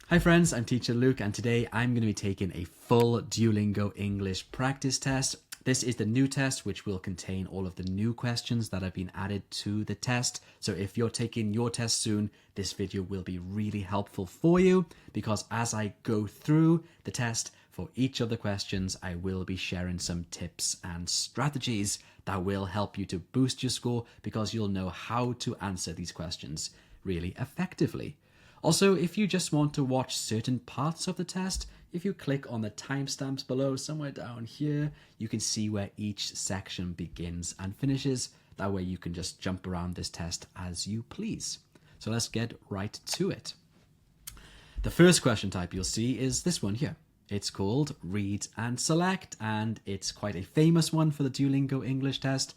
Hi friends, I'm teacher Luke and today I'm going to be taking a full Duolingo English practice test. This is the new test which will contain all of the new questions that have been added to the test. So if you're taking your test soon, this video will be really helpful for you because as I go through the test for each of the questions, I will be sharing some tips and strategies that will help you to boost your score because you'll know how to answer these questions really effectively. Also, if you just want to watch certain parts of the test, if you click on the timestamps below, somewhere down here, you can see where each section begins and finishes. That way you can just jump around this test as you please. So let's get right to it. The first question type you'll see is this one here. It's called Read and Select, and it's quite a famous one for the Duolingo English test.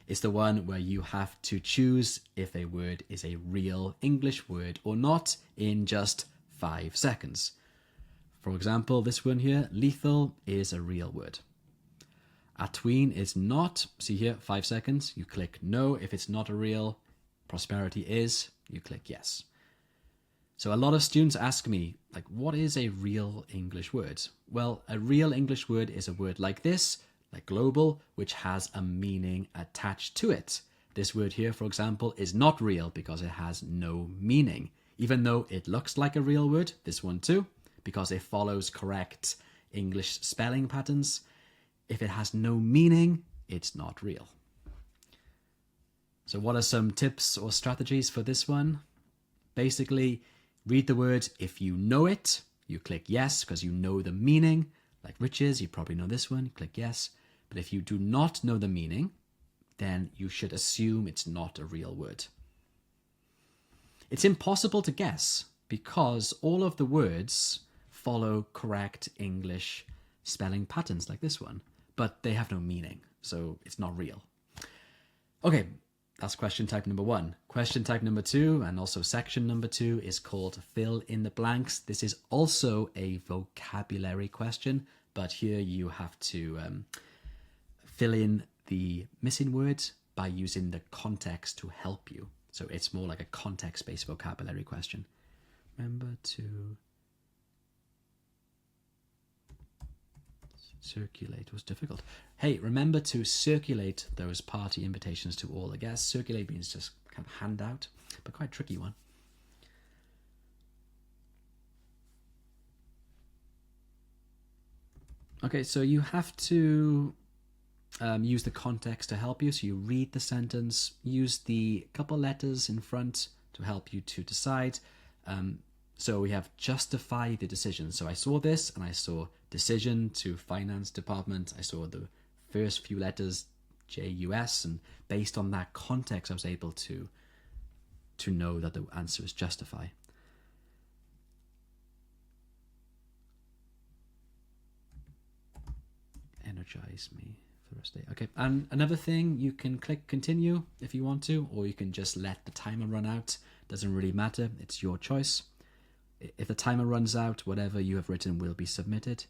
It's the one where you have to choose if a word is a real English word or not in just 5 seconds. For example, this one here, lethal, is a real word. Atween is not. See here, 5 seconds. You click no if it's not a real. Prosperity is. You click yes. So a lot of students ask me, like, what is a real English word? Well, a real English word is a word like this, like global, which has a meaning attached to it. This word here, for example, is not real because it has no meaning, even though it looks like a real word, this one too, because it follows correct English spelling patterns. If it has no meaning, it's not real. So what are some tips or strategies for this one? Basically, read the word. If you know it, you click yes because you know the meaning. Like riches, you probably know this one, you click yes. But if you do not know the meaning, then you should assume it's not a real word. It's impossible to guess because all of the words follow correct English spelling patterns like this one, but they have no meaning, so it's not real. Okay, that's question type number 1. Question type number 2, and also section number 2, is called Fill in the Blanks. This is also a vocabulary question, but here you have to fill in the missing words by using the context to help you. So it's more like a context-based vocabulary question. Remember to circulate was difficult. Hey, remember to circulate those party invitations to all the guests. Circulate means just kind of hand out, but quite a tricky one. Okay, so you have to use the context to help you. So you read the sentence, use the couple letters in front to help you to decide. So we have justify the decision. So I saw this and I saw decision to finance department. I saw the first few letters, JUS, and based on that context, I was able to know that the answer is justify. Energize me for the rest of the day. Okay, and another thing, you can click continue if you want to, or you can just let the timer run out. Doesn't really matter, it's your choice. If the timer runs out, whatever you have written will be submitted.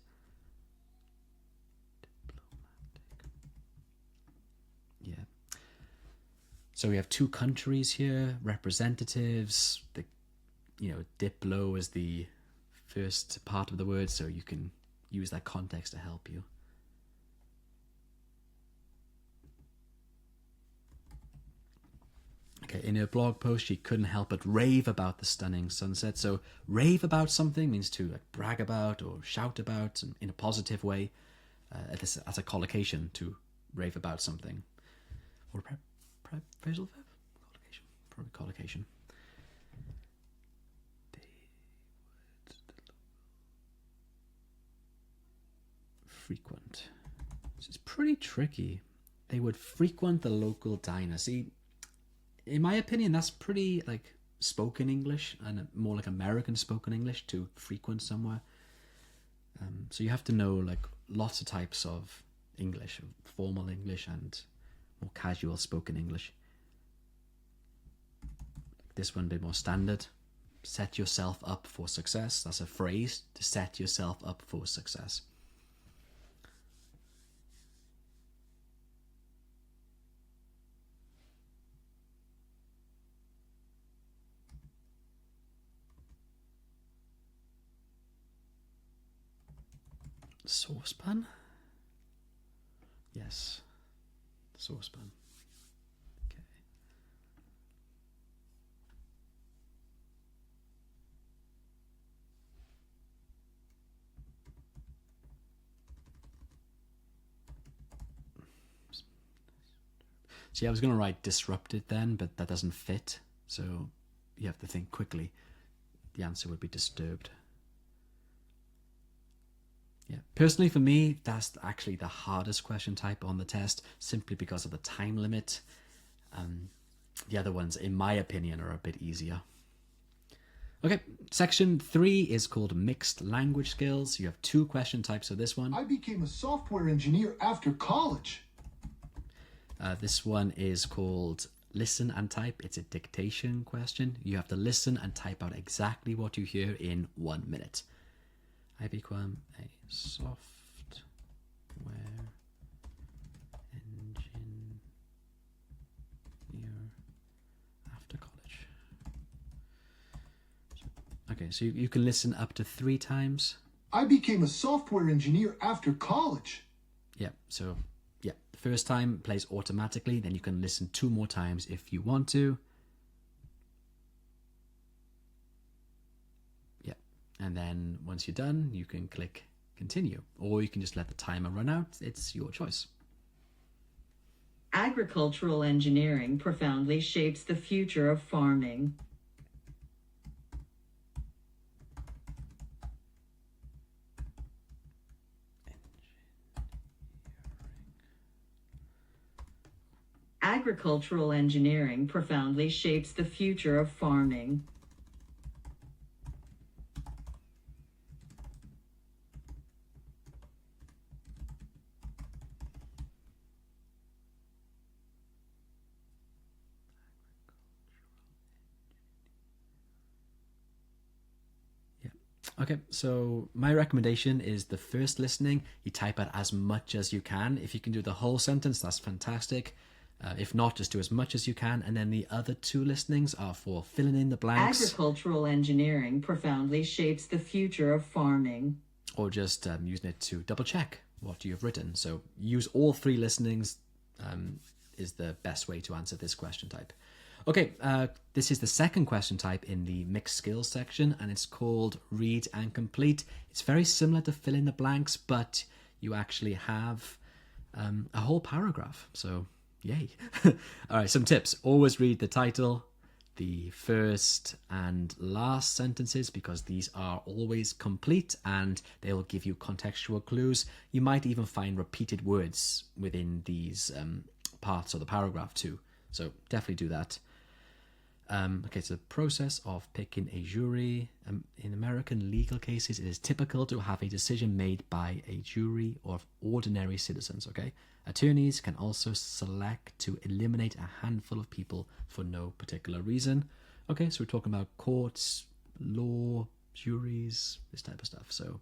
Yeah. So we have 2 countries here, representatives. Diplo is the first part of the word, so you can use that context to help you. Okay, in her blog post, she couldn't help but rave about the stunning sunset. So rave about something means to brag about or shout about in a positive way, as a collocation, to rave about something. Or phrasal verb? Collocation. Probably collocation. Frequent. This is pretty tricky. They would frequent the local diner. See, in my opinion, that's pretty spoken English and more like American spoken English, to frequent somewhere. So you have to know lots of types of English, formal English and more casual spoken English. This one a bit more standard. Set yourself up for success. That's a phrase, to set yourself up for success. Saucepan? Yes. Saucepan. Okay. See, I was going to write disrupted then, but that doesn't fit. So you have to think quickly. The answer would be disturbed. Yeah, personally for me, that's actually the hardest question type on the test, simply because of the time limit. The other ones, in my opinion, are a bit easier. Okay, section 3 is called mixed language skills. You have 2 question types for this one. I became a software engineer after college. This one is called listen and type. It's a dictation question. You have to listen and type out exactly what you hear in 1 minute. I became a software engineer after college. Okay, so you can listen up to 3 times. I became a software engineer after college. Yeah, so yeah, the first time plays automatically, then you can listen 2 more times if you want to. Yeah, and then once you're done, you can click continue, or you can just let the timer run out. It's your choice. Agricultural engineering profoundly shapes the future of farming. Agricultural engineering profoundly shapes the future of farming. Okay, so my recommendation is the first listening, you type out as much as you can. If you can do the whole sentence, that's fantastic. If not, just do as much as you can. And then the other 2 listenings are for filling in the blanks. Agricultural engineering profoundly shapes the future of farming. Or just using it to double check what you've written. So use all 3 listenings is the best way to answer this question type. Okay, this is the second question type in the mixed skills section, and it's called read and complete. It's very similar to fill in the blanks, but you actually have a whole paragraph. So yay. All right, some tips. Always read the title, the first and last sentences, because these are always complete and they'll give you contextual clues. You might even find repeated words within these parts of the paragraph too. So definitely do that. Okay, so the process of picking a jury. In American legal cases, it is typical to have a decision made by a jury of ordinary citizens, okay? Attorneys can also select to eliminate a handful of people for no particular reason. Okay, so we're talking about courts, law, juries, this type of stuff. So,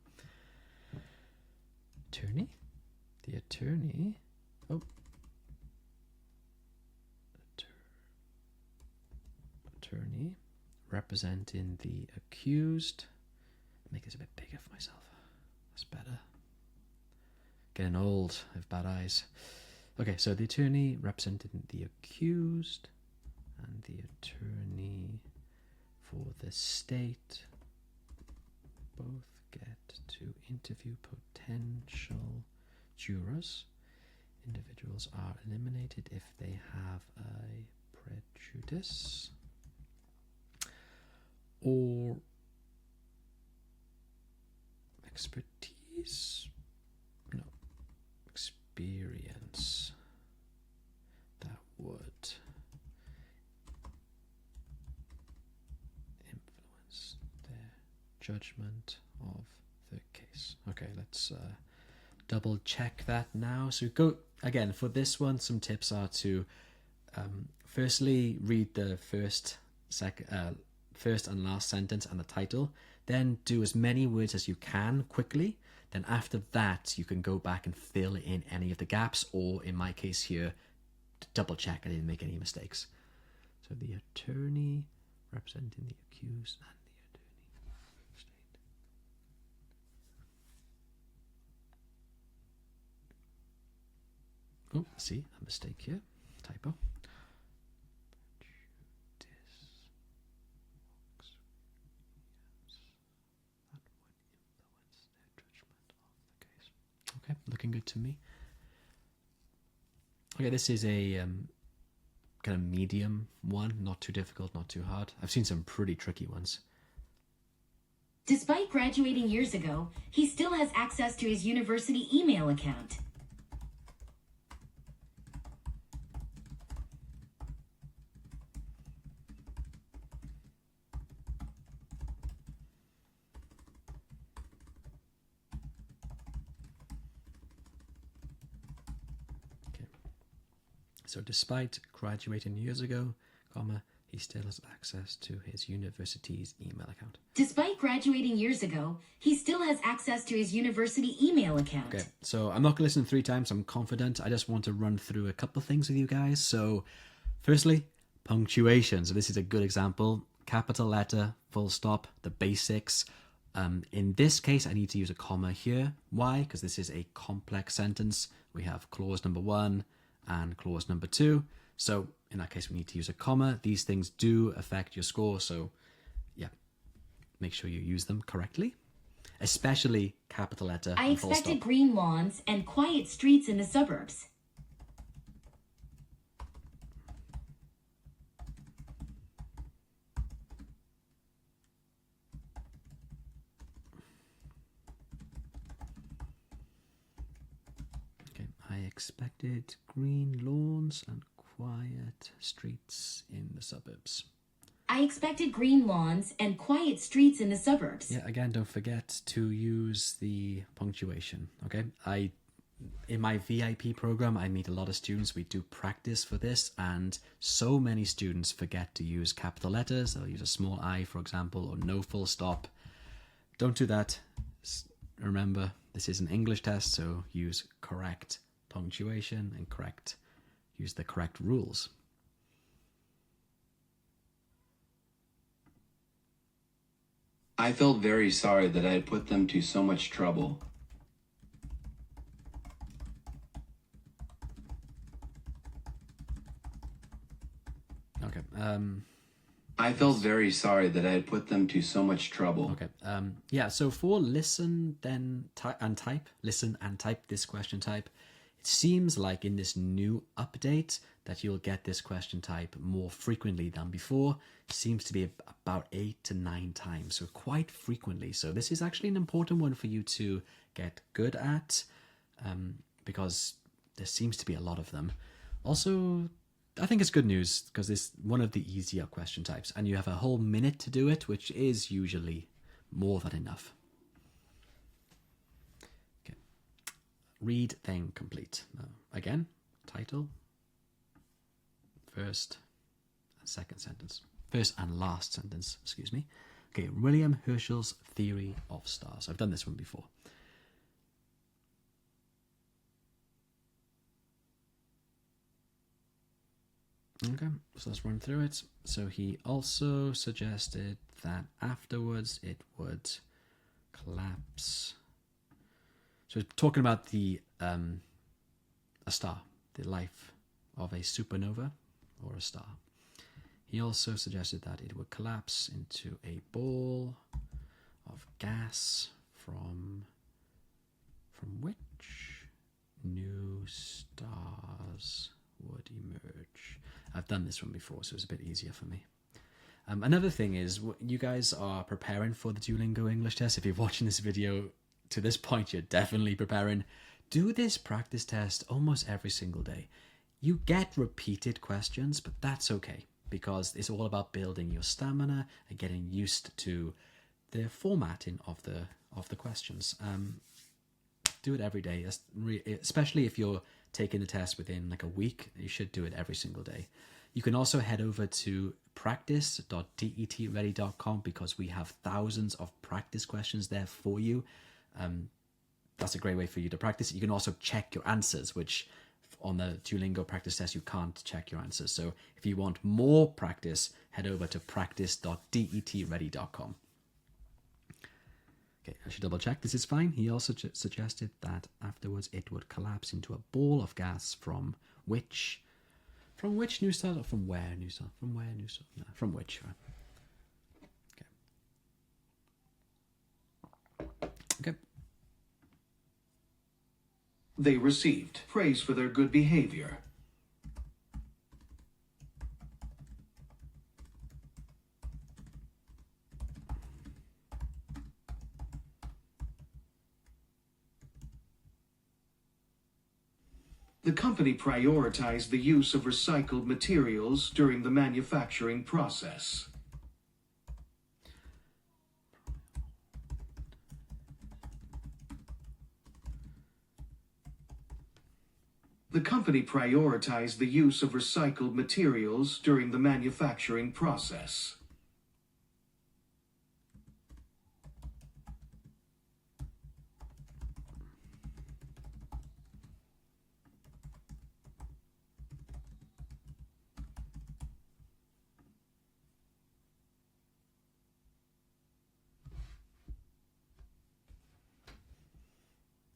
attorney? The attorney... Oh. Attorney representing the accused. Make this a bit bigger for myself. That's better. Getting old, I have bad eyes. Okay, so the attorney representing the accused and the attorney for the state both get to interview potential jurors. Individuals are eliminated if they have a prejudice or expertise, no, experience that would influence their judgment of the case. Okay, let's double check that now. So go again for this one. Some tips are to firstly read the first and last sentence and the title, then do as many words as you can quickly. Then after that, you can go back and fill in any of the gaps, or in my case here, double check I didn't make any mistakes. So the attorney representing the accused and the attorney for the state. Oh, see, a mistake here. Typo. Okay, looking good to me. Okay, this is a kind of medium one, not too difficult, not too hard. I've seen some pretty tricky ones. Despite graduating years ago, he still has access to his university email account. Okay. So despite graduating years ago, comma, he still has access to his university's email account. Despite graduating years ago, he still has access to his university email account. Okay, so I'm not going to listen 3 times. I'm confident. I just want to run through a couple of things with you guys. So firstly, punctuation. So this is a good example. Capital letter, full stop, the basics. In this case, I need to use a comma here. Why? Because this is a complex sentence. We have clause number 1 and clause number 2. So in that case, we need to use a comma. These things do affect your score. So yeah, make sure you use them correctly, especially capital letter I and full expected stop. green lawns and quiet streets in the suburbs. Okay, I expected green lawns and quiet streets in the suburbs. I expected green lawns and quiet streets in the suburbs. Yeah, again, don't forget to use the punctuation, okay? In my VIP program, I meet a lot of students. We do practice for this, and so many students forget to use capital letters. They'll use a small I, for example, or no full stop. Don't do that. Remember, this is an English test, so use correct punctuation and use the correct rules. I felt very sorry that I had put them to so much trouble. Okay. I felt very sorry that I had put them to so much trouble. Okay. Yeah. So for listen, then type. Listen and type this question type. It seems like in this new update that you'll get this question type more frequently than before. It seems to be about 8 to 9 times, so quite frequently. So this is actually an important one for you to get good at, because there seems to be a lot of them. Also, I think it's good news because it's one of the easier question types, and you have a whole minute to do it, which is usually more than enough. Okay. Read, then complete. Again, title, first and second sentence. First and last sentence, excuse me. Okay, William Herschel's theory of stars. I've done this one before. Okay, so let's run through it. So he also suggested that afterwards it would collapse. So talking about the a star, the life of a supernova or a star. He also suggested that it would collapse into a ball of gas from which new stars would emerge. I've done this one before, so it's a bit easier for me. Another thing is, you guys are preparing for the Duolingo English test. If you're watching this video to this point, you're definitely preparing. Do this practice test almost every single day. You get repeated questions, but that's okay, because it's all about building your stamina and getting used to the formatting of the questions. Do it every day, especially if you're taking the test within like a week. You should do it every single day. You can also head over to practice.detready.com because we have thousands of practice questions there for you. That's a great way for you to practice. You can also check your answers, which on the Duolingo practice test, you can't check your answers. So if you want more practice, head over to practice.detready.com. Okay, should double check this is fine. He also suggested that afterwards it would collapse into a ball of gas from which new start, or from where new start? From where new start? No, from which, right? Okay. They received praise for their good behavior. The company prioritized the use of recycled materials during the manufacturing process. The company prioritized the use of recycled materials during the manufacturing process.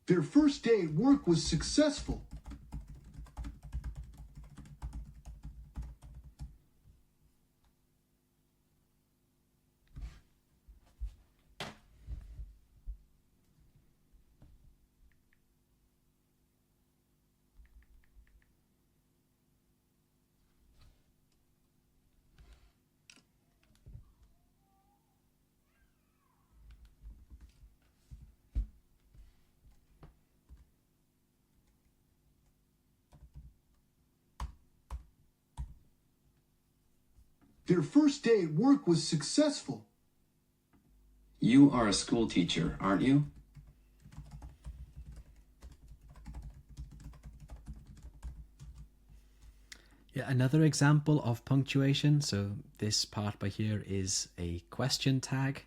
Their first day at work was successful. Their first day at work was successful. You are a school teacher, aren't you? Yeah, another example of punctuation. So this part by here is a question tag.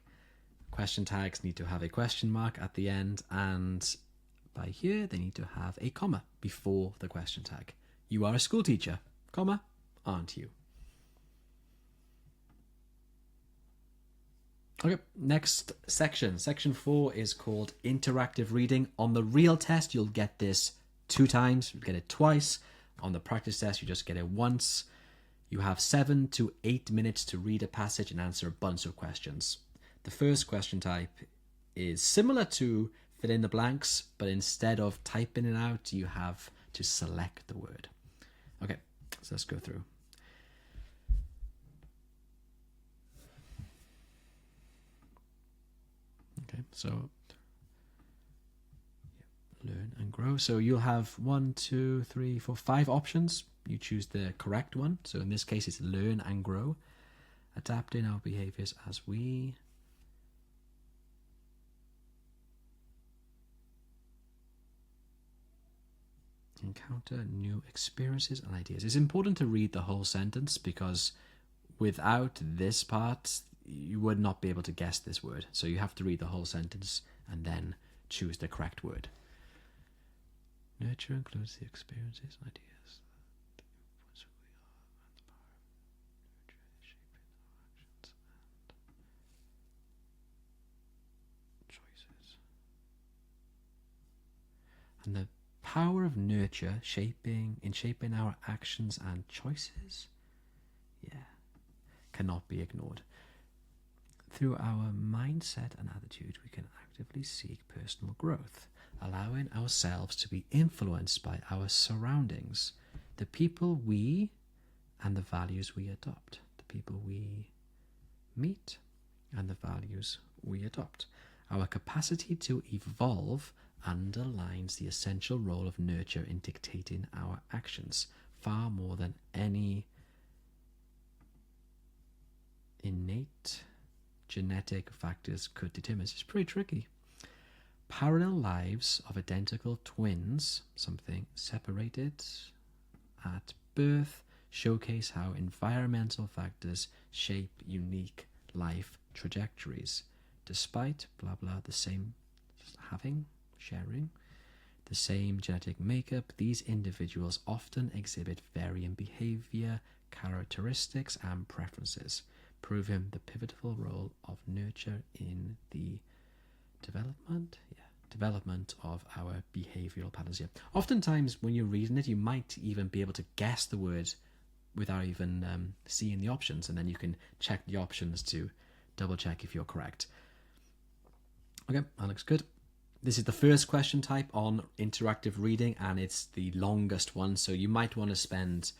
Question tags need to have a question mark at the end, and by here they need to have a comma before the question tag. You are a school teacher, comma, aren't you? Okay, next section. Section 4 is called interactive reading. On the real test, you'll get this 2 times. You'll get it twice. On the practice test, you just get it once. You have 7 to 8 minutes to read a passage and answer a bunch of questions. The first question type is similar to fill in the blanks, but instead of typing it out, you have to select the word. Okay, so let's go through. Okay, so learn and grow. So you'll have 1, 2, 3, 4, 5 options. You choose the correct one. So in this case, it's learn and grow. Adapting our behaviors as we encounter new experiences and ideas. It's important to read the whole sentence because without this part, you would not be able to guess this word. So you have to read the whole sentence and then choose the correct word. Nurture includes the experiences and ideas. And the power of nurture shaping our actions and choices, cannot be ignored. Through our mindset and attitude, we can actively seek personal growth, allowing ourselves to be influenced by our surroundings, the people we and the values we adopt, the people we meet and the values we adopt. Our capacity to evolve underlines the essential role of nurture in dictating our actions, far more than any innate genetic factors could determine. It's pretty tricky. Parallel lives of identical twins, something separated at birth, showcase how environmental factors shape unique life trajectories. Despite blah blah the same sharing the same genetic makeup, these individuals often exhibit varying behavior, characteristics, and preferences, proving the pivotal role of nurture in the Development, yeah, development of our behavioral patterns. Yeah, oftentimes when you're reading it, you might even be able to guess the word without even seeing the options, and then you can check the options to double check if you're correct. Okay, that looks good. This is the first question type on interactive reading, and it's the longest one, so you might want to spend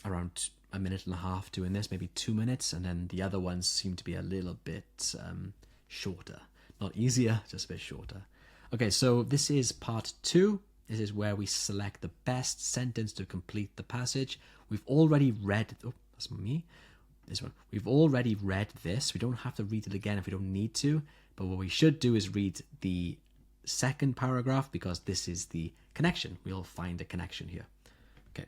around a minute and a half doing this, maybe 2 minutes, and then the other ones seem to be a little bit shorter. Not easier, just a bit shorter. Okay, so this is part 2. This is where we select the best sentence to complete the passage. We've already read, oh, that's me, this one. We've already read this. We don't have to read it again if we don't need to, but what we should do is read the second paragraph because this is the connection. We'll find a connection here. Okay.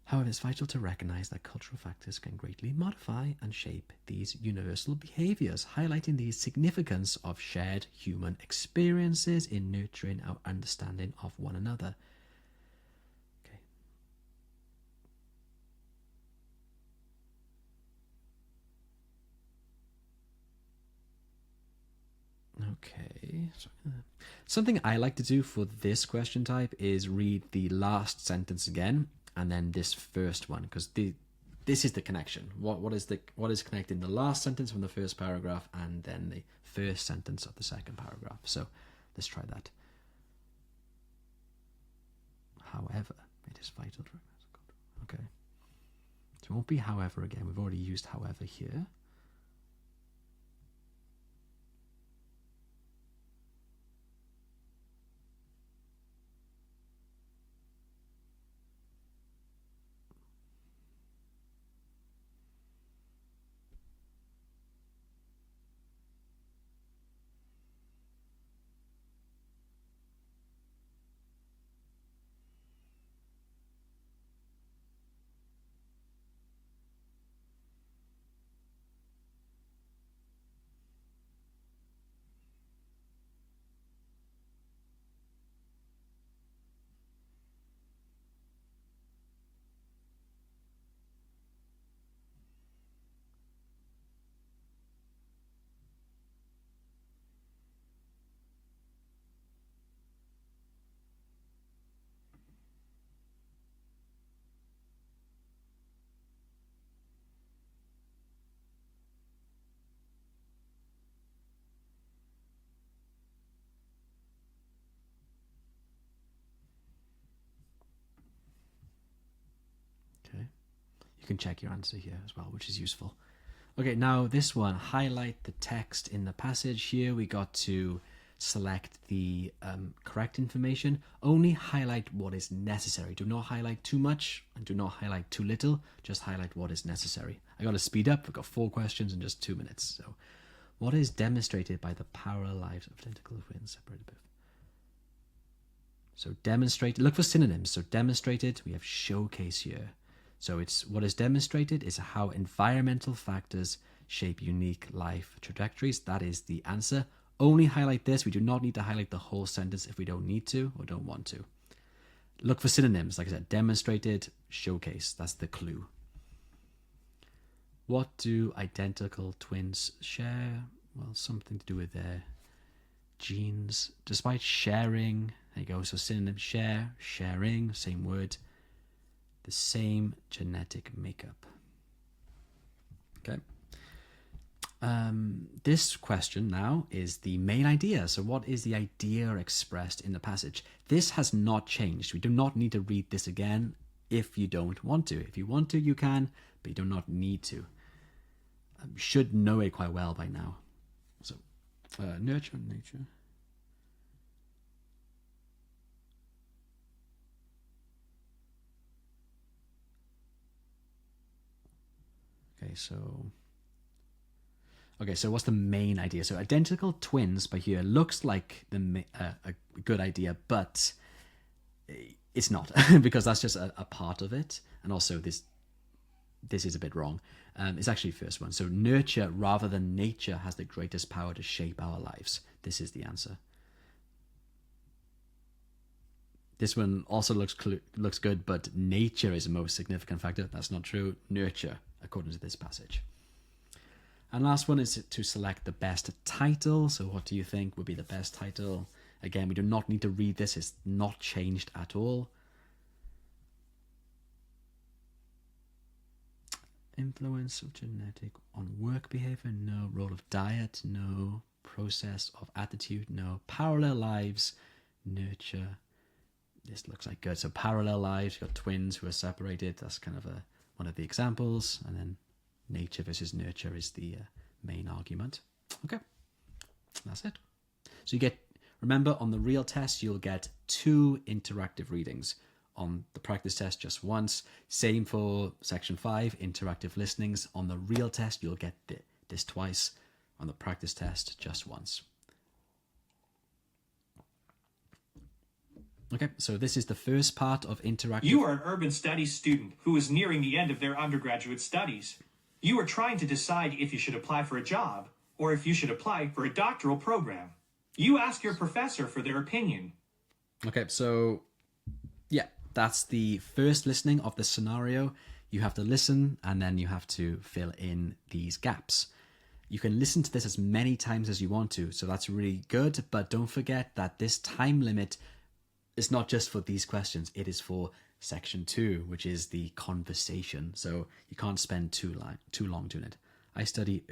However, it's vital to recognize that cultural factors can greatly modify and shape these universal behaviors, highlighting the significance of shared human experiences in nurturing our understanding of one another. Okay. Okay. Something I like to do for this question type is read the last sentence again and then this first one, because this is the connection. What is connecting the last sentence from the first paragraph and then the first sentence of the second paragraph. So let's try that. However, it is vital to recognize. Okay. So it won't be however again. We've already used however here. You can check your answer here as well, which is useful. Okay, now this one, highlight the text in the passage. Here we got to select the correct information. Only highlight what is necessary. Do not highlight too much and do not highlight too little. Just highlight what is necessary. I got to speed up. We've got 4 questions in just 2 minutes. So, what is demonstrated by the parallel lives of identical twins separated by? So demonstrated. Look for synonyms. So demonstrated. We have showcase here. So it's what is demonstrated is how environmental factors shape unique life trajectories. That is the answer. Only highlight this. We do not need to highlight the whole sentence if we don't need to or don't want to. Look for synonyms. Like I said, demonstrated, showcase. That's the clue. What do identical twins share? Well, something to do with their genes. Despite sharing, there you go. So synonym, share, sharing, same word. The same genetic makeup. Okay. This question now is the main idea. So what is the idea expressed in the passage? This has not changed. We do not need to read this again if you don't want to. If you want to, you can, but you do not need to. You should know it quite well by now. So, nurture and nature. Okay, so what's the main idea? So identical twins by here looks like a good idea, but it's not because that's just a part of it. And also this is a bit wrong. It's actually the first one. So nurture rather than nature has the greatest power to shape our lives. This is the answer. This one also looks good, but nature is the most significant factor. That's not true. Nurture, according to this passage. And last one is to select the best title. So what do you think would be the best title? Again, we do not need to read this. It's not changed at all. Influence of genetic on work behavior? No. Role of diet? No. Process of attitude? No. Parallel lives? Nurture? This looks like good. So parallel lives, you've got twins who are separated. That's kind of one of the examples. And then nature versus nurture is the main argument. Okay, that's it. So you get, remember, on the real test, you'll get 2 interactive readings. On the practice test, just once. Same for section 5, interactive listenings. On the real test, you'll get this twice. On the practice test, just once. Okay, so this is the first part of interactive. You are an urban studies student who is nearing the end of their undergraduate studies. You are trying to decide if you should apply for a job or if you should apply for a doctoral program. You ask your professor for their opinion. Okay, so yeah, that's the first listening of the scenario. You have to listen and then you have to fill in these gaps. You can listen to this as many times as you want to, so that's really good, but don't forget that this time limit is not just for these questions, it is for section 2, which is the conversation. So you can't spend too long doing it. I study,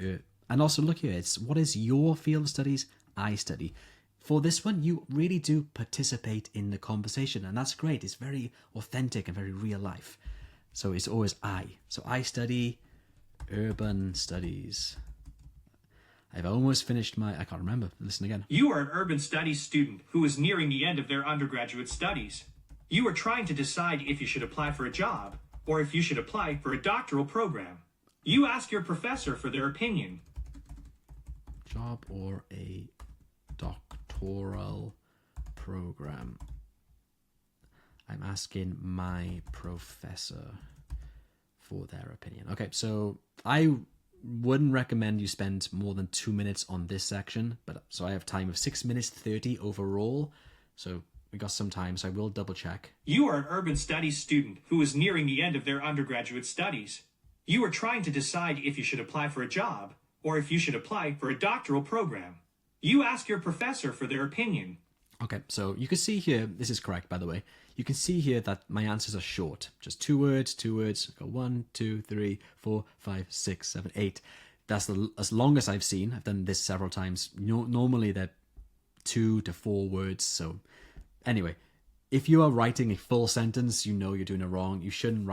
and also look here, it's what is your field of studies? I study. For this one, you really do participate in the conversation, and that's great. It's very authentic and very real life. So it's always I. So I study urban studies. I've almost finished my, I can't remember, listen again. You are an urban studies student who is nearing the end of their undergraduate studies. You are trying to decide if you should apply for a job or if you should apply for a doctoral program. You ask your professor for their opinion. Job or a doctoral program. I'm asking my professor for their opinion. Okay, so I wouldn't recommend you spend more than 2 minutes on this section, but so I have time of 6 minutes 30 overall. So we got some time, so I will double check. You are an urban studies student who is nearing the end of their undergraduate studies. You are trying to decide if you should apply for a job or if you should apply for a doctoral program. You ask your professor for their opinion. Okay, so you can see here, this is correct, by the way. You can see here that my answers are short. Just 2 words, 2 words. Go 1, 2, 3, 4, 5, 6, 7, 8. That's as long as I've seen. I've done this several times. Normally they're 2 to 4 words. So anyway, if you are writing a full sentence, you know you're doing it wrong. You shouldn't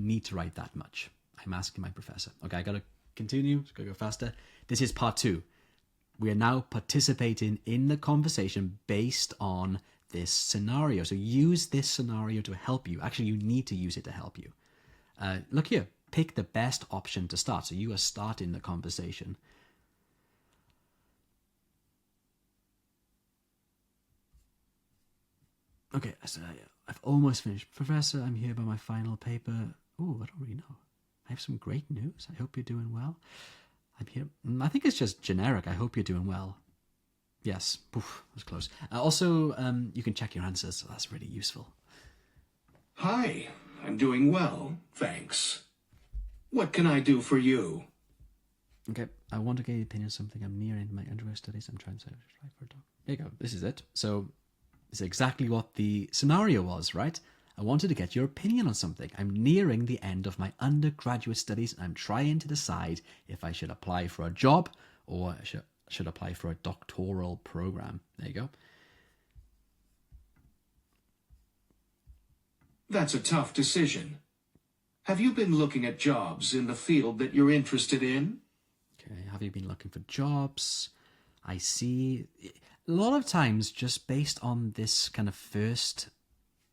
need to write that much. I'm asking my professor. Okay, I gotta continue. It's gotta go faster. This is part 2. We are now participating in the conversation based on this scenario. So use this scenario to help you. Actually, you need to use it to help you. Look here. Pick the best option to start. So you are starting the conversation. Okay, so I've almost finished. Professor, I'm here by my final paper. Oh, I don't really know. I have some great news. I hope you're doing well. I'm here. I think it's just generic. I hope you're doing well. Yes. Poof, that was close. Also, you can check your answers. So that's really useful. Hi, I'm doing well, thanks. What can I do for you? Okay, I want to get your opinion on something. I'm nearing my undergrad studies. I'm trying to say for a dog. There you go. This is it. So this is exactly what the scenario was, right? I wanted to get your opinion on something. I'm nearing the end of my undergraduate studies and I'm trying to decide if I should apply for a job or should apply for a doctoral program. There you go. That's a tough decision. Have you been looking at jobs in the field that you're interested in? Okay, have you been looking for jobs? I see. A lot of times, just based on this kind of first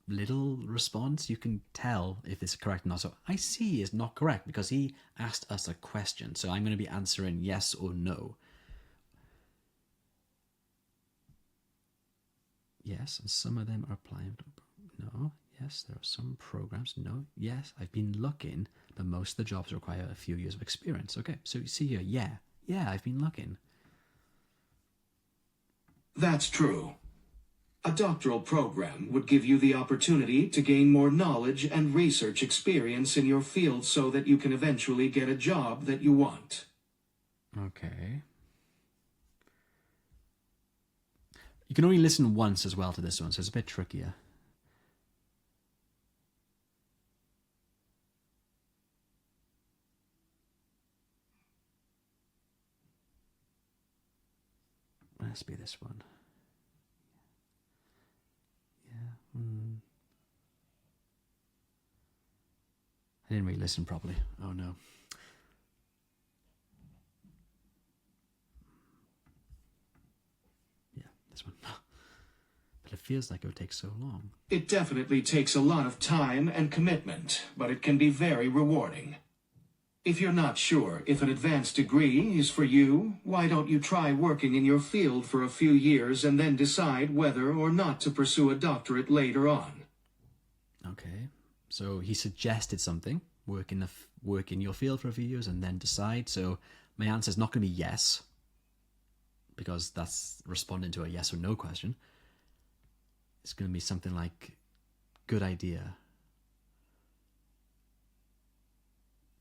little response, you can tell if it's correct or not. So I see is not correct because he asked us a question. So I'm going to be answering yes or no. Yes, and some of them are applying. No. Yes, there are some programs. No. Yes, I've been looking, but most of the jobs require a few years of experience. Okay, so you see here, yeah, I've been looking. That's true. A doctoral program would give you the opportunity to gain more knowledge and research experience in your field so that you can eventually get a job that you want. Okay. You can only listen once as well to this one, so it's a bit trickier. Must be this one. Yeah. I didn't really listen properly. Oh no. Yeah, this one. But it feels like it would take so long. It definitely takes a lot of time and commitment, but it can be very rewarding. If you're not sure if an advanced degree is for you, why don't you try working in your field for a few years and then decide whether or not to pursue a doctorate later on? Okay, so he suggested something, work in your field for a few years and then decide. So my answer is not going to be yes, because that's responding to a yes or no question. It's going to be something like, good idea.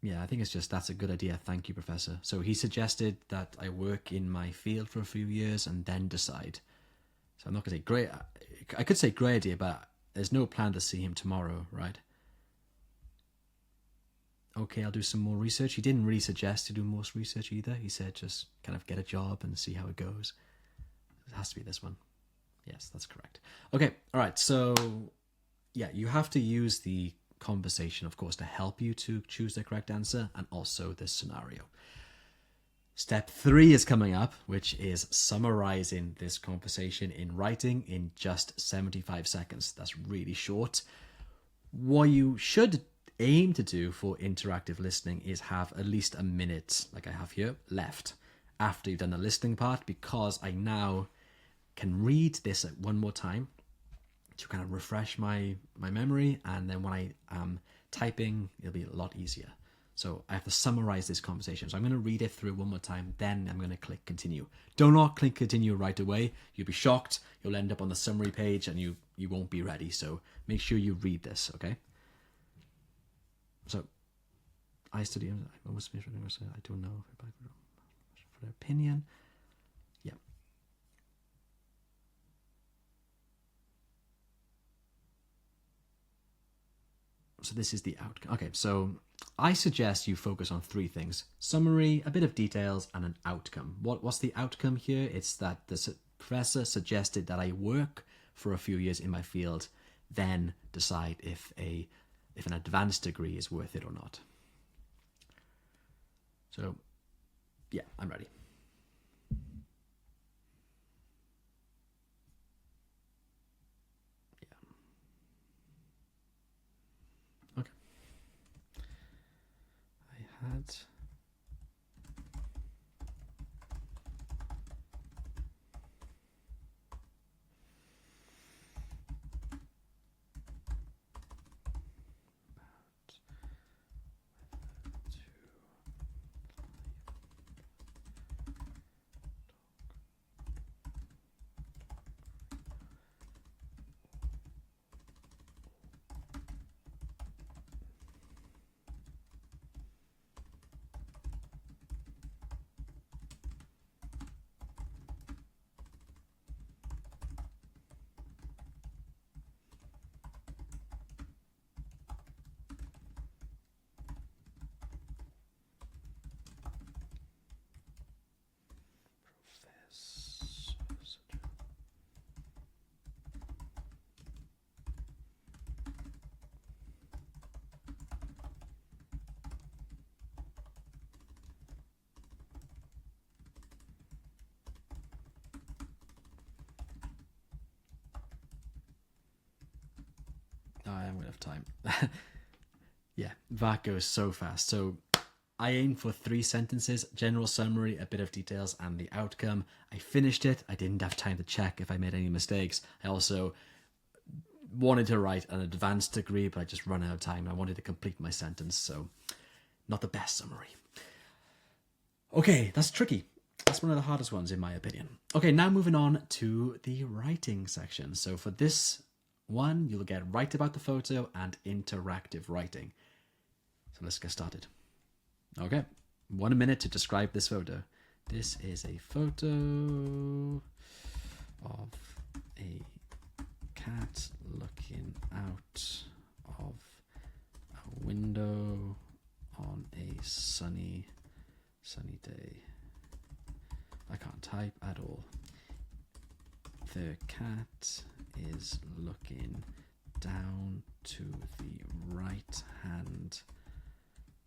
Yeah, I think it's just, that's a good idea. Thank you, Professor. So he suggested that I work in my field for a few years and then decide. So I'm not going to say great. I could say great idea, but there's no plan to see him tomorrow, right? Okay, I'll do some more research. He didn't really suggest to do more research either. He said just kind of get a job and see how it goes. It has to be this one. Yes, that's correct. Okay, all right. So yeah, you have to use the conversation, of course, to help you to choose the correct answer, and also this scenario. Step 3 is coming up, which is summarizing this conversation in writing in just 75 seconds. That's really short. What you should aim to do for interactive listening is have at least a minute, like I have here, left after you've done the listening part, because I now can read this one more time to kind of refresh my memory, and then when I am typing, it'll be a lot easier. So I have to summarize this conversation. So I'm going to read it through one more time, then I'm going to click continue. Do not click continue right away. You'll be shocked. You'll end up on the summary page and you won't be ready. So make sure you read this, okay? So I study, I don't know for their opinion. Yeah. So this is the outcome. Okay, so I suggest you focus on 3 things: summary, a bit of details, and an outcome. What's the outcome here? It's that the professor suggested that I work for a few years in my field, then decide if an advanced degree is worth it or not. So yeah, I'm ready. Had I am going to have time. Yeah, that goes so fast. So I aimed for 3 sentences: general summary, a bit of details, and the outcome. I finished it. I didn't have time to check if I made any mistakes. I also wanted to write an advanced degree, but I just ran out of time. I wanted to complete my sentence, so not the best summary. Okay, that's tricky. That's one of the hardest ones in my opinion. Okay, now moving on to the writing section. So for this one, you'll get write about the photo and interactive writing. So let's get started. Okay, 1 minute to describe this photo. This is a photo of a cat looking out of a window on a sunny day. I can't type at all. The cat is looking down to the right hand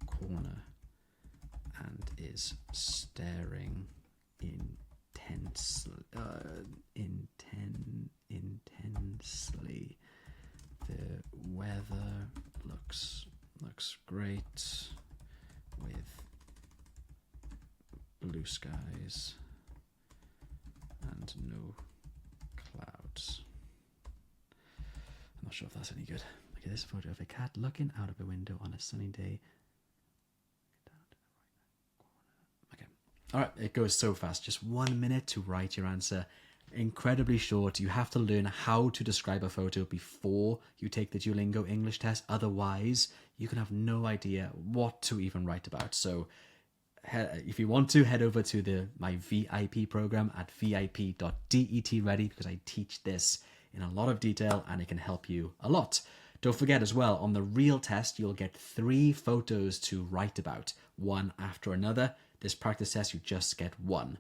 corner and is staring intensely. The weather looks great with blue skies and no clouds. I'm not sure if that's any good. Okay, this is a photo of a cat looking out of a window on a sunny day. Okay. All right, it goes so fast. Just 1 minute to write your answer. Incredibly short. You have to learn how to describe a photo before you take the Duolingo English test. Otherwise, you can have no idea what to even write about. So if you want to, head over to my VIP program at vip.det ready, because I teach this in a lot of detail and it can help you a lot. Don't forget as well, on the real test, you'll get 3 photos to write about, one after another. This practice test, you just get 1.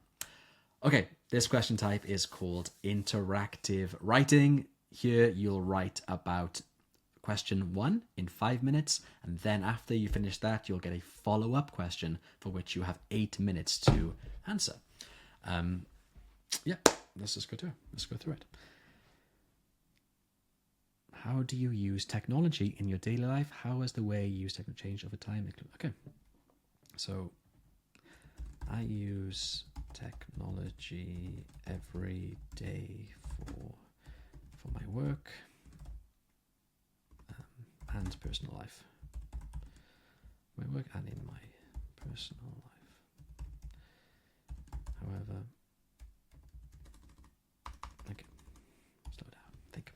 Okay, this question type is called interactive writing. Here you'll write about question 1 in 5 minutes, and then after you finish that, you'll get a follow-up question for which you have 8 minutes to answer. Yeah, let's just go through it. How do you use technology in your daily life? How has the way you use technology changed over time? Okay, so I use technology every day for my work and personal life. My work and in my personal life. However, okay, slow down, think.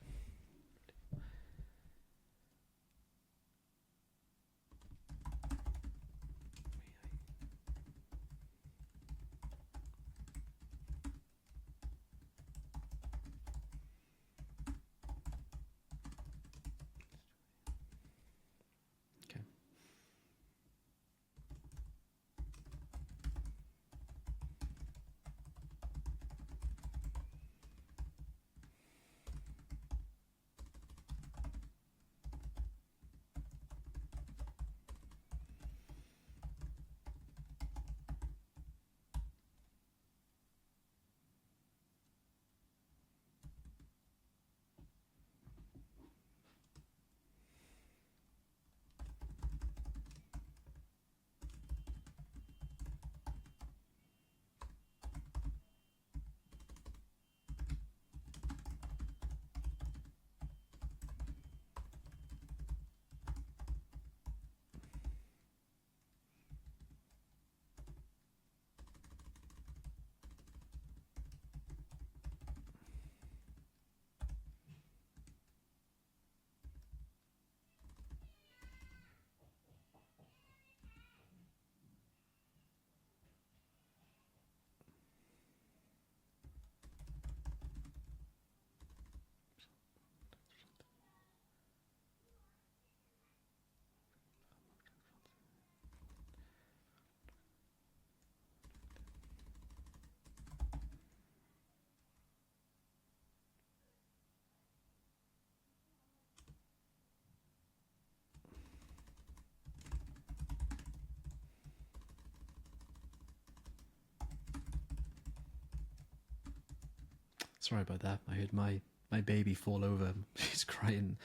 Sorry about that. I heard my baby fall over. She's crying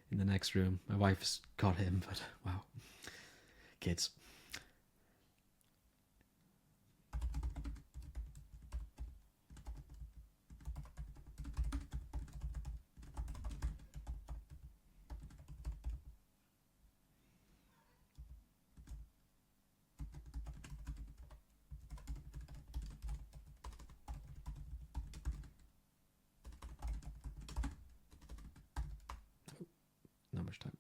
in the next room. My wife's got him, but wow. Kids. Not much time.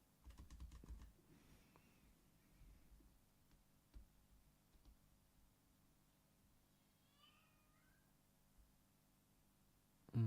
Okay.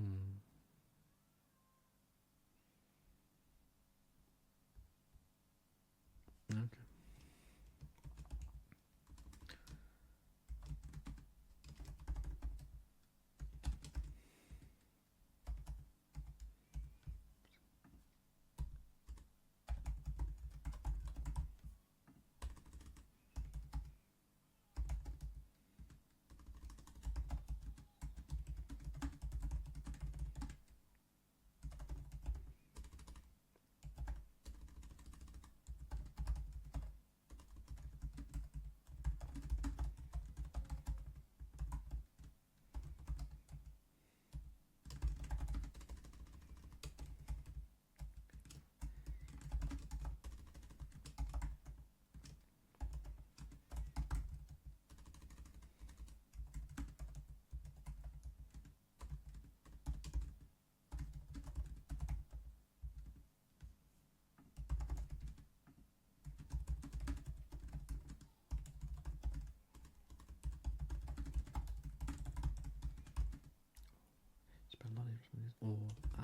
Spend a lot of or I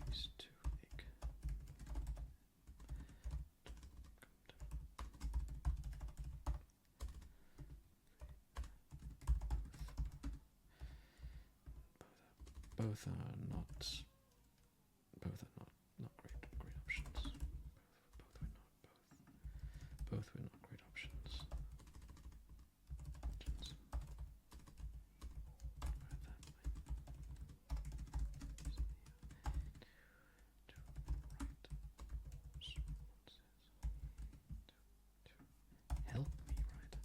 used to make. Both are not. Both are not great options. Both were not great options. Help me write.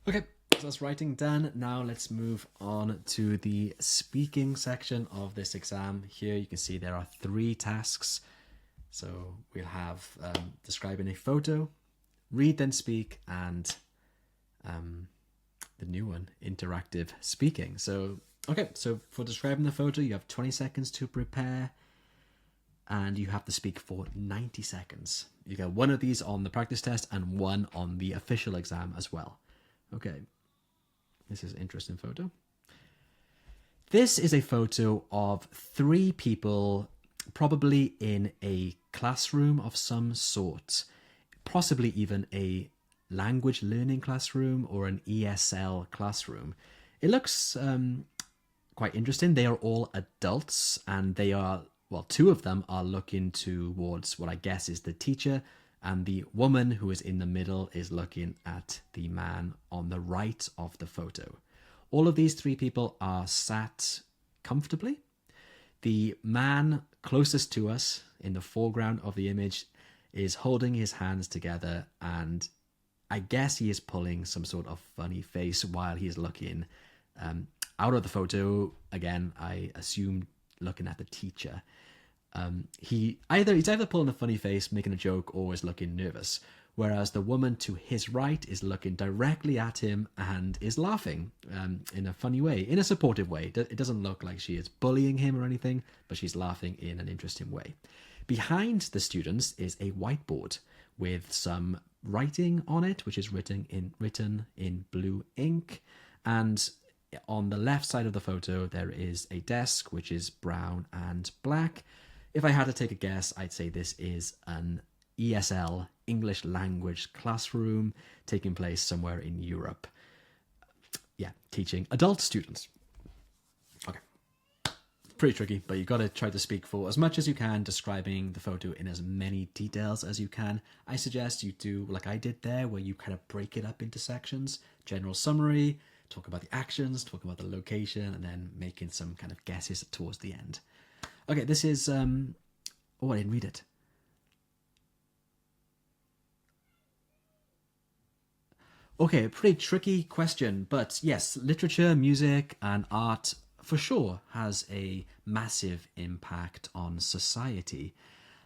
Okay, so that's writing done. Now let's move on to the speaking section of this exam. Here you can see there are 3 tasks. So we'll have describing a photo, read then speak, and the new one, interactive speaking. So, okay, so for describing the photo, you have 20 seconds to prepare, and you have to speak for 90 seconds. You get one of these on the practice test and one on the official exam as well. Okay, this is an interesting photo. This is a photo of 3 people, probably in a classroom of some sort, possibly even a language learning classroom or an ESL classroom. It looks quite interesting. They are all adults, and they are, well, 2 of them are looking towards what I guess is the teacher, and the woman who is in the middle is looking at the man on the right of the photo. All of these 3 people are sat comfortably. The man closest to us in the foreground of the image is holding his hands together, and I guess he is pulling some sort of funny face while he's looking out of the photo. Again, I assume looking at the teacher. He's either pulling a funny face, making a joke, or is looking nervous, whereas the woman to his right is looking directly at him and is laughing in a funny way, in a supportive way. It doesn't look like she is bullying him or anything, but she's laughing in an interesting way. Behind the students is a whiteboard with some writing on it, which is written in blue ink, and on the left side of the photo there is a desk which is brown and black. If I had to take a guess, I'd say this is an ESL, English language classroom, taking place somewhere in Europe. yeah, teaching adult students. Okay. Pretty tricky, but you got to try to speak for as much as you can, describing the photo in as many details as you can. I suggest you do like I did there, where you kind of break it up into sections. General summary, talk about the actions, talk about the location, and then making some kind of guesses towards the end. Okay, this is... oh, I didn't read it. Okay, a pretty tricky question, but yes, literature, music, and art for sure has a massive impact on society.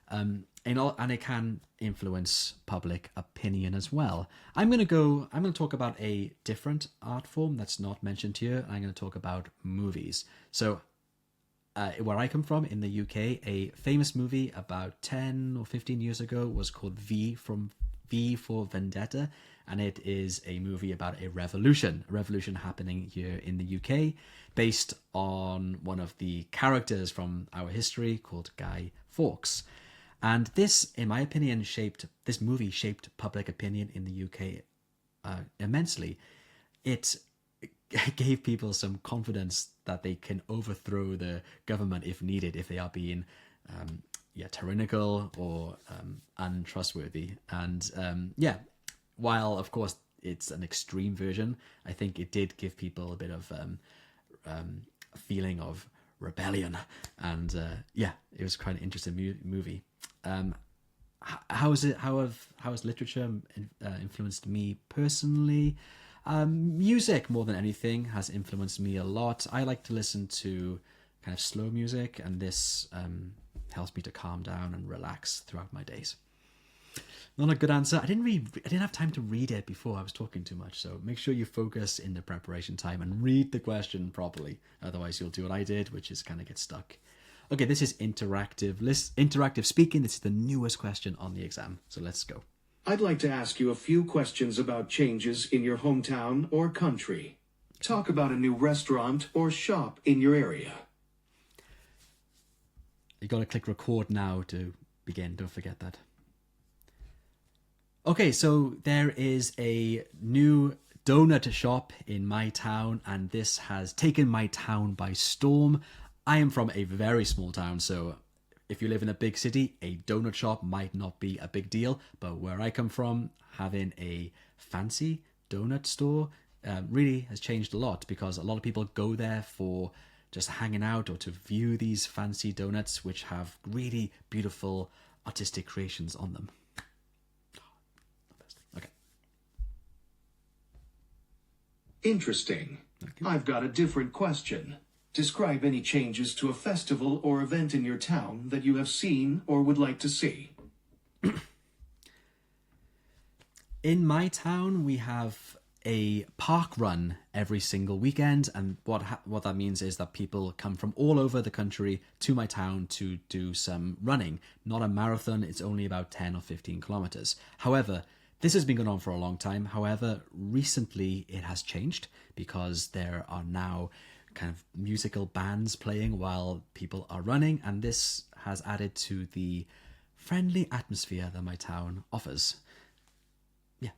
And it can influence public opinion as well. I'm going to talk about a different art form that's not mentioned here. I'm going to talk about movies. So where I come from in the UK, a famous movie about 10 or 15 years ago was called V for Vendetta, and it is a movie about a revolution happening here in the UK, based on one of the characters from our history called Guy Fawkes. And this, in my opinion, this movie shaped public opinion in the UK immensely. It gave people some confidence that they can overthrow the government if needed, if they are being tyrannical or untrustworthy. And while of course it's an extreme version, I think it did give people a bit of a feeling of rebellion. And it was quite an interesting movie. How has literature influenced me personally? Music, more than anything, has influenced me a lot. I like to listen to kind of slow music, and this helps me to calm down and relax throughout my days. Not a good answer. I didn't have time to read it before. I was talking too much. So make sure you focus in the preparation time and read the question properly. Otherwise, you'll do what I did, which is kind of get stuck. Okay, this is interactive speaking. This is the newest question on the exam. So let's go. I'd like to ask you a few questions about changes in your hometown or country. Talk about a new restaurant or shop in your area. You got to click record now to begin. Don't forget that. Okay, so there is a new donut shop in my town, and this has taken my town by storm. I am from a very small town, so if you live in a big city, a donut shop might not be a big deal. But where I come from, having a fancy donut store really has changed a lot, because a lot of people go there for just hanging out or to view these fancy donuts, which have really beautiful artistic creations on them. Okay. Interesting. I've got a different question. Describe any changes to a festival or event in your town that you have seen or would like to see. In my town, we have a park run every single weekend, and what that means is that people come from all over the country to my town to do some running. Not a marathon, it's only about 10 or 15 kilometers. However, this has been going on for a long time. However, recently it has changed, because there are now kind of musical bands playing while people are running, and this has added to the friendly atmosphere that my town offers. Yeah.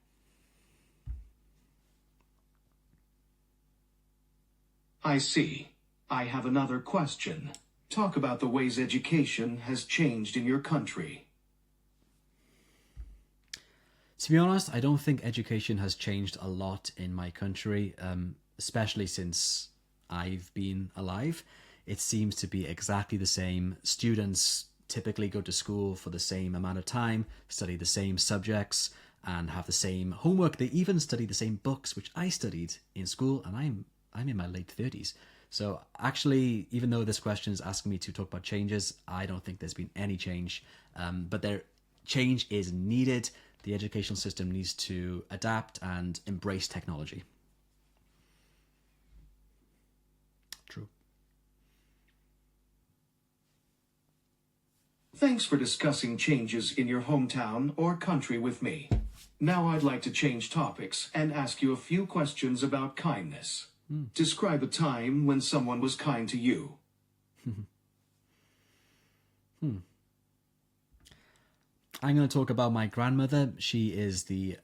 I see. I have another question. Talk about the ways education has changed in your country. To be honest, I don't think education has changed a lot in my country, especially since I've been alive. It seems to be exactly the same. Students typically go to school for the same amount of time, study the same subjects, and have the same homework. They even study the same books, which I studied in school, and I'm in my late 30s. So actually, even though this question is asking me to talk about changes, I don't think there's been any change. But change is needed. The educational system needs to adapt and embrace technology. True. Thanks for discussing changes in your hometown or country with me. Now I'd like to change topics and ask you a few questions about kindness. Describe a time when someone was kind to you. I'm going to talk about my grandmother. She is the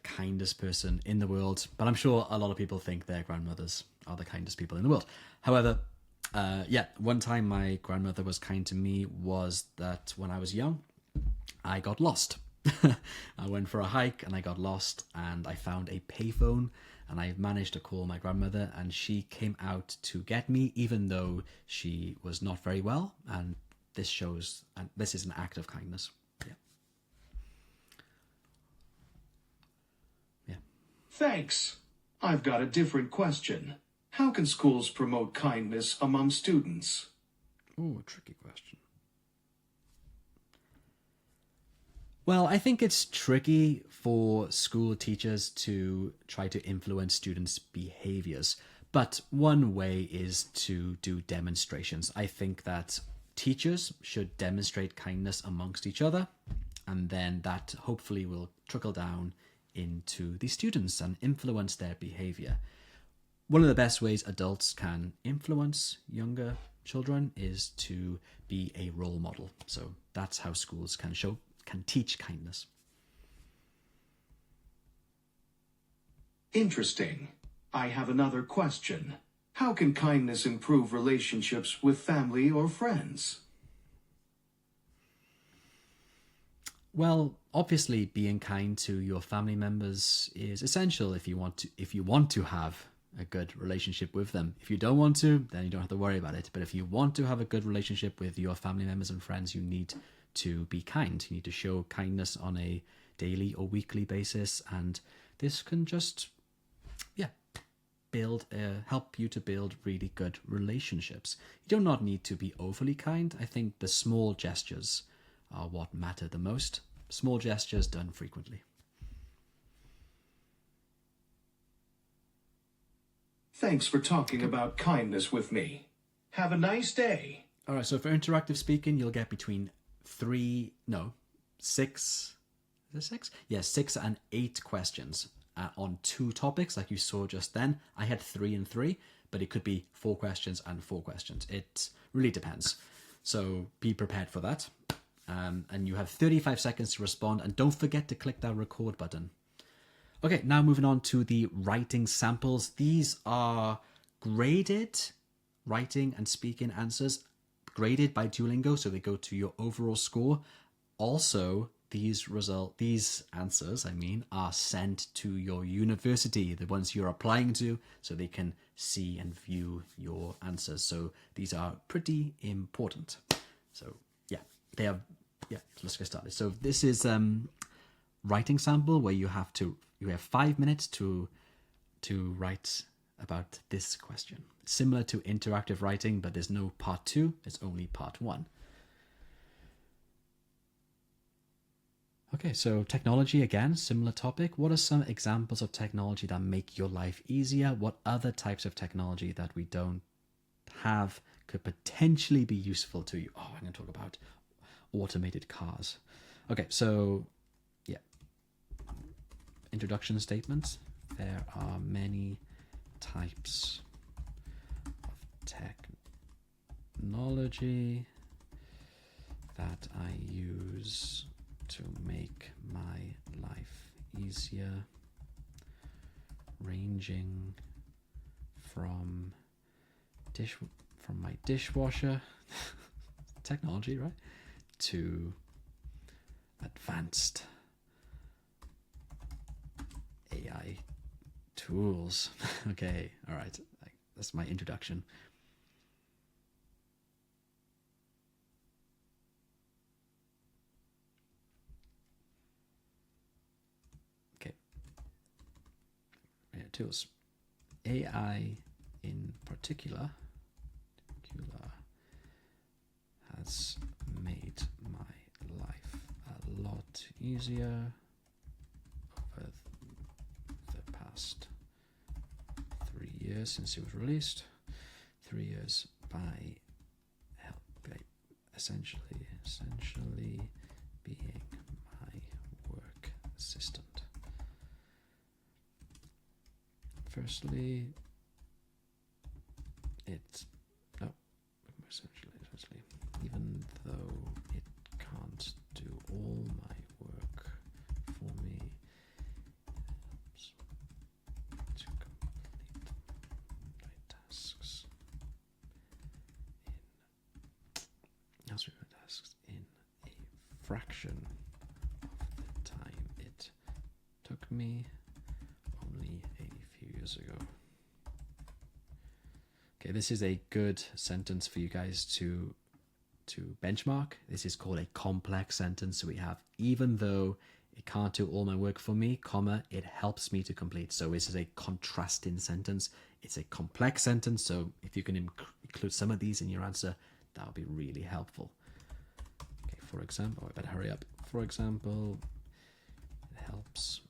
kindest person in the world, but I'm sure a lot of people think their grandmothers are the kindest people in the world. However, one time my grandmother was kind to me was that when I was young, I got lost. I went for a hike and I got lost, and I found a payphone, and I managed to call my grandmother, and she came out to get me even though she was not very well. And this shows, and this is an act of kindness. Yeah. Thanks. I've got a different question. How can schools promote kindness among students? Oh, a tricky question. Well, I think it's tricky for school teachers to try to influence students' behaviors. But one way is to do demonstrations. I think that teachers should demonstrate kindness amongst each other, and then that hopefully will trickle down into the students and influence their behavior. One of the best ways adults can influence younger children is to be a role model. So that's how schools can teach kindness. Interesting. I have another question. How can kindness improve relationships with family or friends? Well, obviously being kind to your family members is essential if you want to have a good relationship with them. If you don't want to, then you don't have to worry about it. But if you want to have a good relationship with your family members and friends, you need to be kind. You need to show kindness on a daily or weekly basis, and this can just help you to build really good relationships. You do not need to be overly kind. I think the small gestures are what matter the most. Small gestures done frequently. Thanks for talking about kindness with me. Have a nice day. All right, so for interactive speaking, you'll get between 6 and 8 questions on 2 topics, like you saw just then. I had 3 and 3, but it could be 4 questions and 4 questions. It really depends. So be prepared for that. And you have 35 seconds to respond, and don't forget to click that record button. Okay, now moving on to the writing samples. These are graded writing and speaking answers, graded by Duolingo, so they go to your overall score. Also, these answers, are sent to your university, the ones you're applying to, so they can see and view your answers. So these are pretty important. So let's get started. So this is writing sample where you have 5 minutes to write about this question. Similar to interactive writing, but there's no part 2, it's only part 1. Okay, so technology again, similar topic. What are some examples of technology that make your life easier? What other types of technology that we don't have could potentially be useful to you? Oh, I'm going to talk about automated cars. Okay, so introduction statements. There are many types of technology that I use to make my life easier, ranging from my dishwasher technology, right, to advanced AI tools. Okay, all right, that's my introduction. Okay, tools. AI in particular has made my life a lot easier over the past 3 years since it was released. 3 years by essentially being my work assistant. Firstly, essentially, even though it can't do all my answering the tasks in a fraction of the time it took me only a few years ago. Okay, this is a good sentence for you guys to benchmark. This is called a complex sentence. So we have, even though it can't do all my work for me, comma, it helps me to complete. So this is a contrasting sentence. It's a complex sentence. So if you can include some of these in your answer, that would be really helpful. Okay, for example, I better hurry up. For example, it helps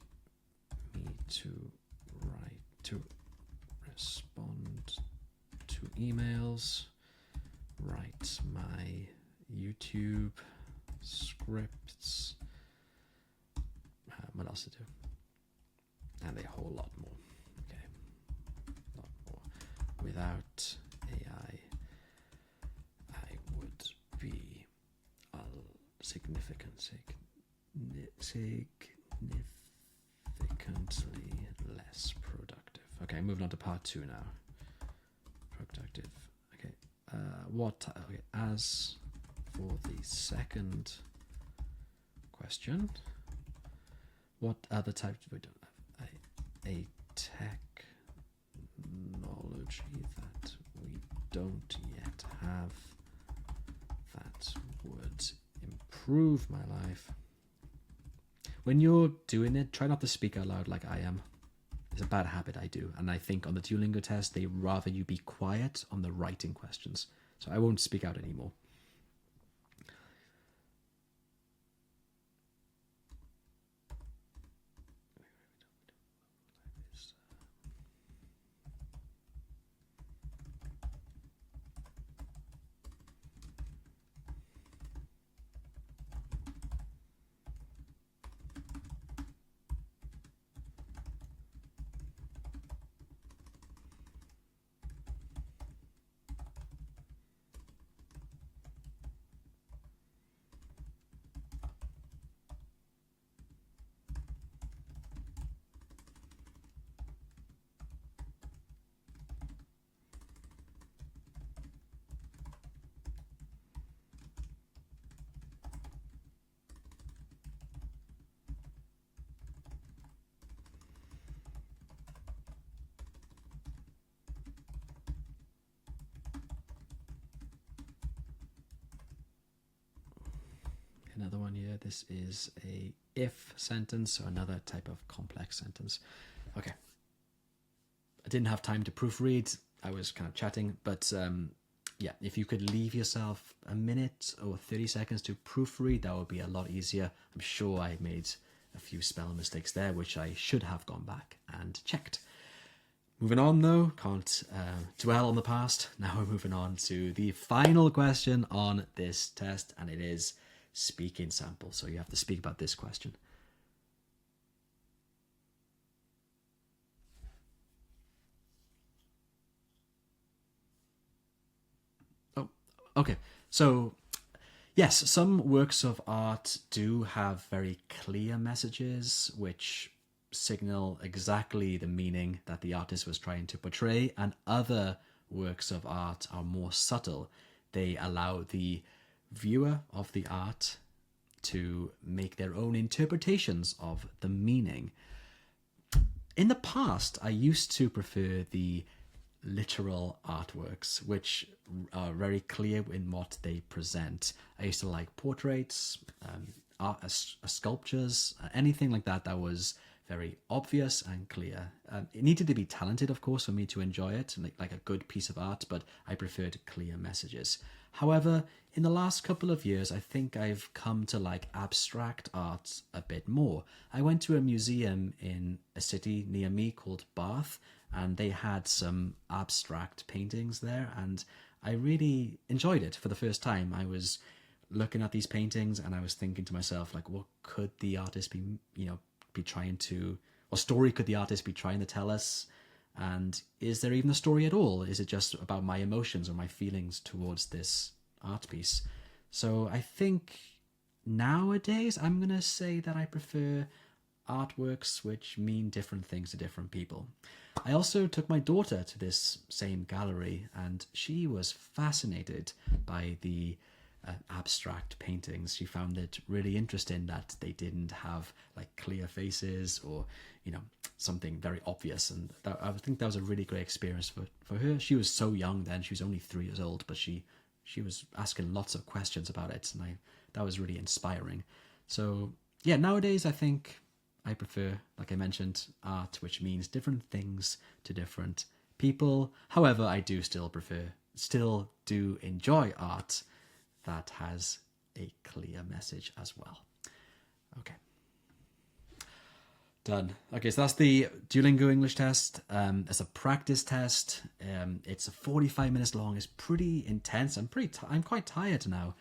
me to respond to emails, write my YouTube scripts. What else to do? And a whole lot more. Okay, a lot more. Without AI, I would be significantly less productive. Okay, moving on to part 2 now. Productive. Okay. Okay. As for the second question, what other types we don't have? A technology that we don't yet have that would improve my life. When you're doing it, try not to speak out loud like I am. It's a bad habit I do, and I think on the Duolingo test they rather you be quiet on the writing questions. So I won't speak out anymore. Another one here. This is a if sentence, so another type of complex sentence. Okay. I didn't have time to proofread. I was kind of chatting, but yeah, if you could leave yourself a minute or 30 seconds to proofread, that would be a lot easier. I'm sure I made a few spelling mistakes there, which I should have gone back and checked. Moving on though, can't dwell on the past. Now we're moving on to the final question on this test, and it is speaking sample. So you have to speak about this question. Oh, okay. So yes, some works of art do have very clear messages which signal exactly the meaning that the artist was trying to portray, and other works of art are more subtle. They allow the viewer of the art to make their own interpretations of the meaning. In the past, I used to prefer the literal artworks, which are very clear in what they present. I used to like portraits, sculptures, anything like that that was very obvious and clear. It needed to be talented, of course, for me to enjoy it, like a good piece of art, but I preferred clear messages. However, in the last couple of years, I think I've come to like abstract art a bit more. I went to a museum in a city near me called Bath, and they had some abstract paintings there, and I really enjoyed it for the first time. I was looking at these paintings and I was thinking to myself, like, what could the artist be, be trying to, what story could the artist be trying to tell us? And is there even a story at all? Is it just about my emotions or my feelings towards this art piece? So I think nowadays I'm going to say that I prefer artworks which mean different things to different people. I also took my daughter to this same gallery, and she was fascinated by the abstract paintings. She found it really interesting that they didn't have like clear faces or, you know, something very obvious. And I think that was a really great experience for her. She was so young then. She was only 3 years old, but she was asking lots of questions about it, and that was really inspiring. So yeah, nowadays I think I prefer, like I mentioned, art, which means different things to different people. However, I do still do enjoy art that has a clear message as well. Okay. Done. Okay, so that's the Duolingo English test. It's a practice test. It's 45 minutes long. It's pretty intense. I'm quite tired now.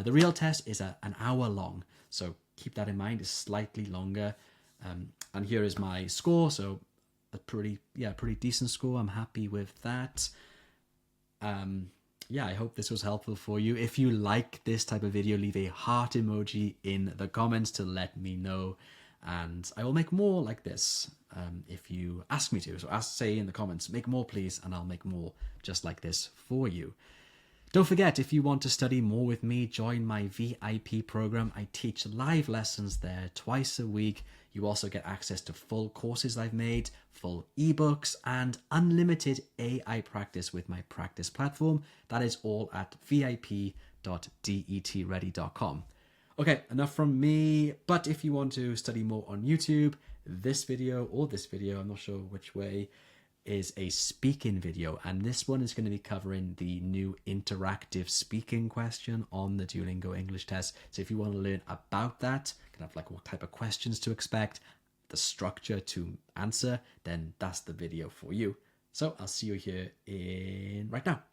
The real test is an hour long, so keep that in mind. It's slightly longer. And here is my score. So a pretty decent score. I'm happy with that. Yeah, I hope this was helpful for you. If you like this type of video, leave a heart emoji in the comments to let me know. And I will make more like this if you ask me to. So say in the comments, make more please, and I'll make more just like this for you. Don't forget, if you want to study more with me, join my VIP program. I teach live lessons there twice a week. You also get access to full courses I've made, full ebooks, and unlimited AI practice with my practice platform. That is all at vip.detready.com. Okay, enough from me. But if you want to study more on YouTube, this video, I'm not sure which way, is a speaking video, and this one is going to be covering the new interactive speaking question on the Duolingo English test. So if you want to learn about that, kind of like what type of questions to expect, the structure to answer, then that's the video for you. So I'll see you here right now.